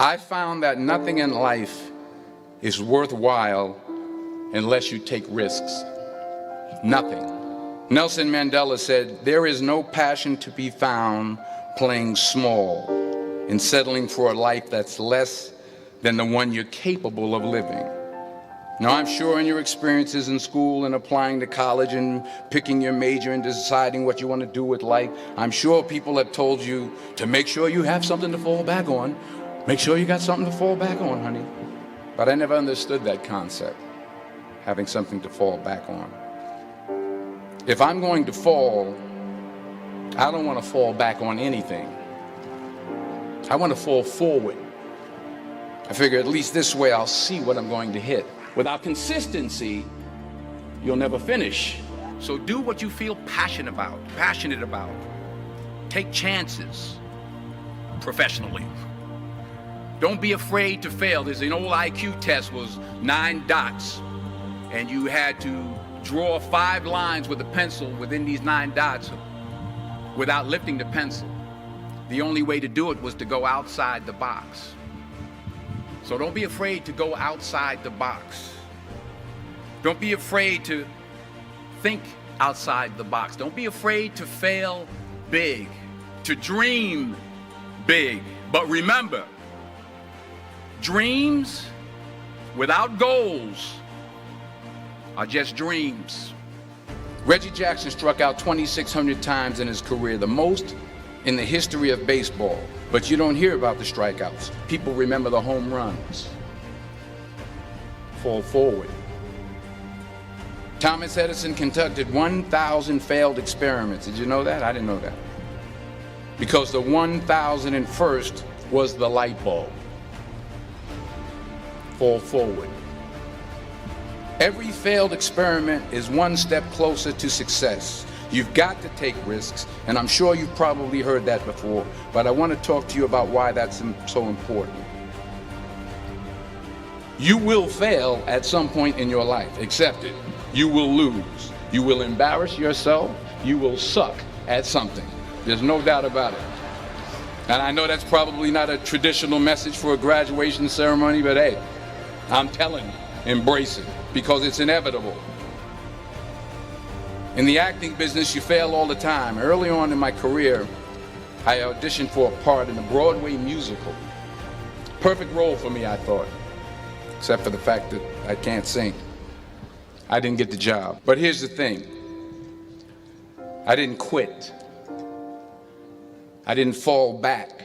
I found that nothing in life is worthwhile unless you take risks. Nothing. Nelson Mandela said, "There is no passion to be found playing small and settling for a life that's less than the one you're capable of living." Now, I'm sure in your experiences in school and applying to college and picking your major and deciding what you want to do with life, I'm sure people have told you to make sure you have something to fall back on. Make sure you got something to fall back on, honey. But I never understood that concept, having something to fall back on. If I'm going to fall, I don't want to fall back on anything. I want to fall forward. I figure at least this way I'll see what I'm going to hit. Without consistency, you'll never finish. So do what you feel passionate about. Take chances professionally. Don't be afraid to fail. There's an old IQ test, was 9 dots, and you had to draw 5 lines with a pencil within these 9 dots without lifting the pencil. The only way to do it was to go outside the box. So don't be afraid to go outside the box. Don't be afraid to think outside the box. Don't be afraid to fail big, to dream big. But remember, dreams without goals are just dreams. Reggie Jackson struck out 2,600 times in his career, the most in the history of baseball. But you don't hear about the strikeouts. People remember the home runs. Fall forward. Thomas Edison conducted 1,000 failed experiments. Did you know that? I didn't know that. Because the 1,001st was the light bulb. Fall forward. Every failed experiment is one step closer to success. You've got to take risks, and I'm sure you've probably heard that before, but I want to talk to you about why that's so important. You will fail at some point in your life. Accept it. You will lose. You will embarrass yourself. You will suck at something. There's no doubt about it. And I know that's probably not a traditional message for a graduation ceremony, but hey, I'm telling you, embrace it, because it's inevitable. In the acting business, you fail all the time. Early on in my career, I auditioned for a part in a Broadway musical. Perfect role for me, I thought, except for the fact that I can't sing. I didn't get the job. But here's the thing. I didn't quit. I didn't fall back.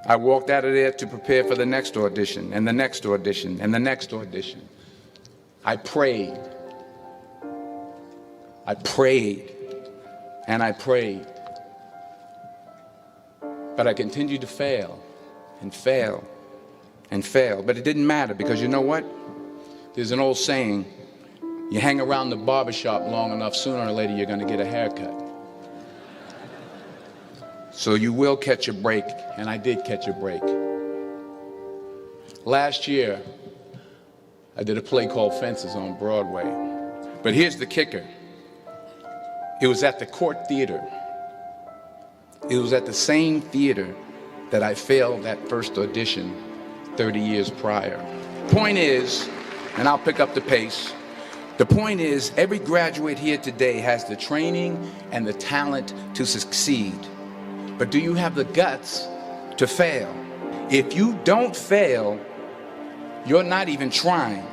I walked out of there to prepare for the next audition, and the next audition, and the next audition. I prayed. I prayed, and I prayed. But I continued to fail, and fail, and fail. But it didn't matter, because you know what? There's an old saying, you hang around the barbershop long enough, sooner or later you're going to get a haircut. So you will catch a break, and I did catch a break. Last year, I did a play called Fences on Broadway. But here's the kicker. It was at the Court Theater. It was at the same theater that I failed that first audition 30 years prior. Point is, and I'll pick up the pace, the point is, every graduate here today has the training and the talent to succeed. But do you have the guts to fail? If you don't fail, you're not even trying.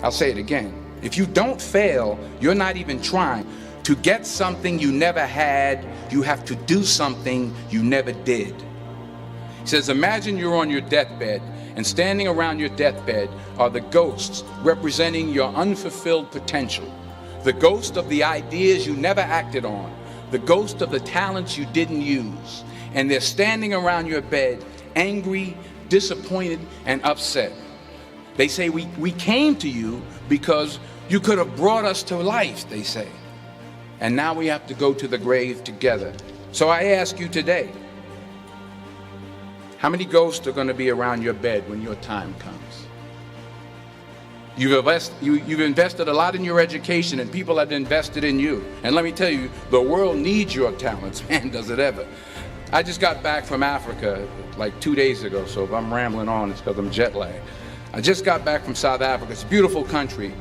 I'll say it again. If you don't fail, you're not even trying. To get something you never had, you have to do something you never did. He says, imagine you're on your deathbed, and standing around your deathbed are the ghosts representing your unfulfilled potential, the ghost of the ideas you never acted on, the ghost of the talents you didn't use. And they're standing around your bed, angry, disappointed, and upset. They say, we came to you because you could have brought us to life, they say. And now we have to go to the grave together. So I ask you today, how many ghosts are going to be around your bed when your time comes? You've invested a lot in your education, and people have invested in you. And let me tell you, the world needs your talents, man, does it ever. I just got back from Africa like 2 days ago, so if I'm rambling on, it's because I'm jet lagged. I just got back from South Africa. It's a beautiful country,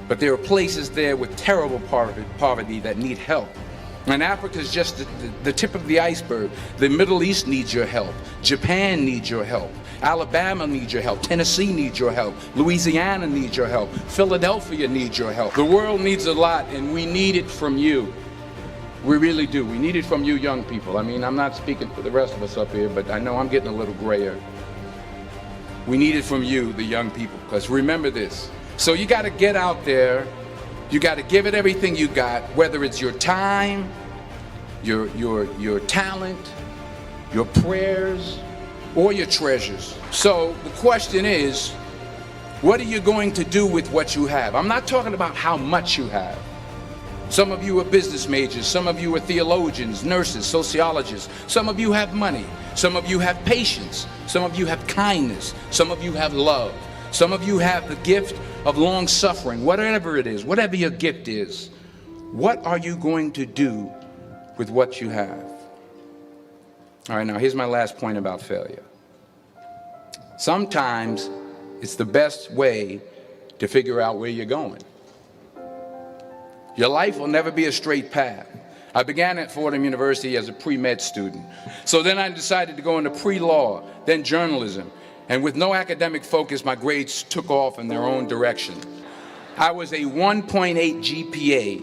but there are places there with terrible poverty that need help. And Africa is just the tip of the iceberg. The Middle East needs your help. Japan needs your help. Alabama needs your help. Tennessee needs your help. Louisiana needs your help. Philadelphia needs your help. The world needs a lot, and we need it from you. We really do. We need it from you young people. I mean, I'm not speaking for the rest of us up here, but I know I'm getting a little grayer. We need it from you, the young people, because remember this. So you got to get out there. You got to give it everything you got, whether it's your time, your talent, your prayers, or your treasures. So the question is, what are you going to do with what you have? I'm not talking about how much you have. Some of you are business majors, some of you are theologians, nurses, sociologists. Some of you have money, some of you have patience, some of you have kindness, some of you have love. Some of you have the gift of long suffering. Whatever it is, whatever your gift is, what are you going to do with what you have? All right, now here's my last point about failure. Sometimes it's the best way to figure out where you're going. Your life will never be a straight path. I began at Fordham University as a pre-med student. So then I decided to go into pre-law, then journalism. And with no academic focus, my grades took off in their own direction. I was a 1.8 GPA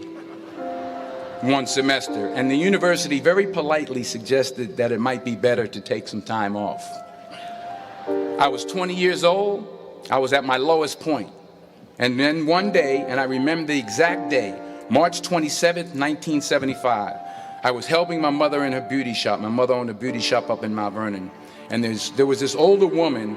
one semester, and the university very politely suggested that it might be better to take some time off. I was 20 years old. I was at my lowest point. And then one day, and I remember the exact day, March 27th, 1975, I was helping my mother in her beauty shop. My mother owned a beauty shop up in Mount Vernon. And there was this older woman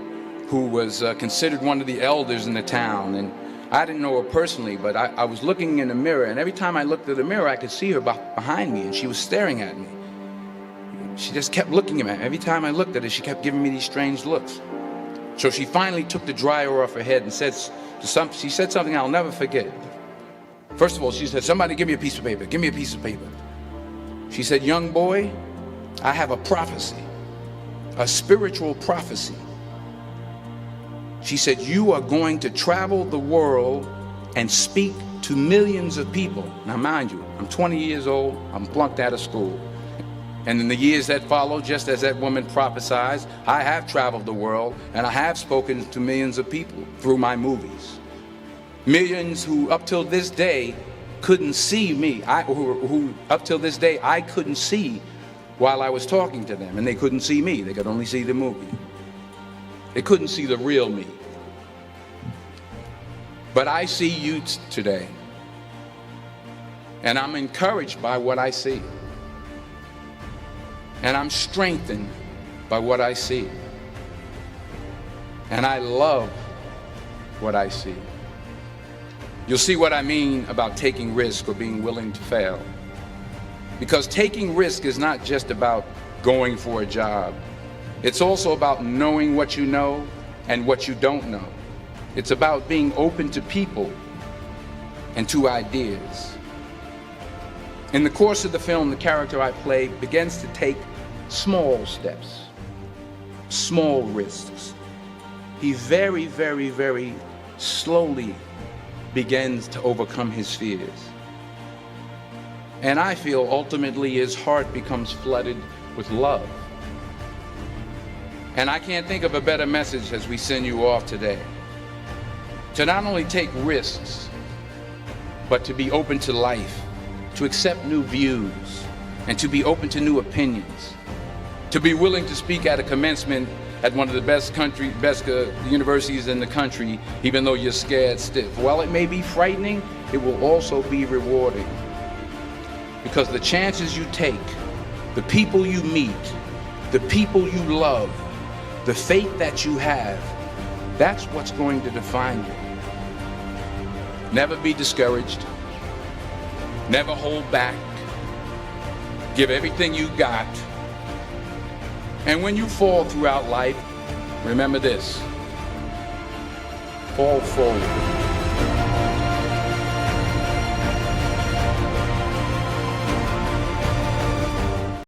who was considered one of the elders in the town. And I didn't know her personally, but I was looking in the mirror, and every time I looked at the mirror, I could see her behind me, and she was staring at me. She just kept looking at me. Every time I looked at her, she kept giving me these strange looks. So she finally took the dryer off her head and she said something I'll never forget. First of all, she said, "Somebody give me a piece of paper. Give me a piece of paper." She said, "Young boy, I have a prophecy. A spiritual prophecy." She said, "You are going to travel the world and speak to millions of people." Now, mind you, I'm 20 years old, I'm flunked out of school. And in the years that followed, just as that woman prophesied, I have traveled the world and I have spoken to millions of people through my movies. Millions who up till this day couldn't see me, who up till this day I couldn't see while I was talking to them, and they couldn't see me. They could only see the movie. They couldn't see the real me. But I see you today, and I'm encouraged by what I see, and I'm strengthened by what I see, and I love what I see. You'll see what I mean about taking risk or being willing to fail. Because taking risk is not just about going for a job. It's also about knowing what you know and what you don't know. It's about being open to people and to ideas. In the course of the film, the character I play begins to take small steps, small risks. He very, very, very slowly begins to overcome his fears. And I feel ultimately his heart becomes flooded with love. And I can't think of a better message as we send you off today. To not only take risks, but to be open to life, to accept new views, and to be open to new opinions. To be willing to speak at a commencement at one of the best universities in the country, even though you're scared stiff. While it may be frightening, it will also be rewarding. Because the chances you take, the people you meet, the people you love, the faith that you have, that's what's going to define you. Never be discouraged. Never hold back. Give everything you got. And when you fall throughout life, remember this: fall forward.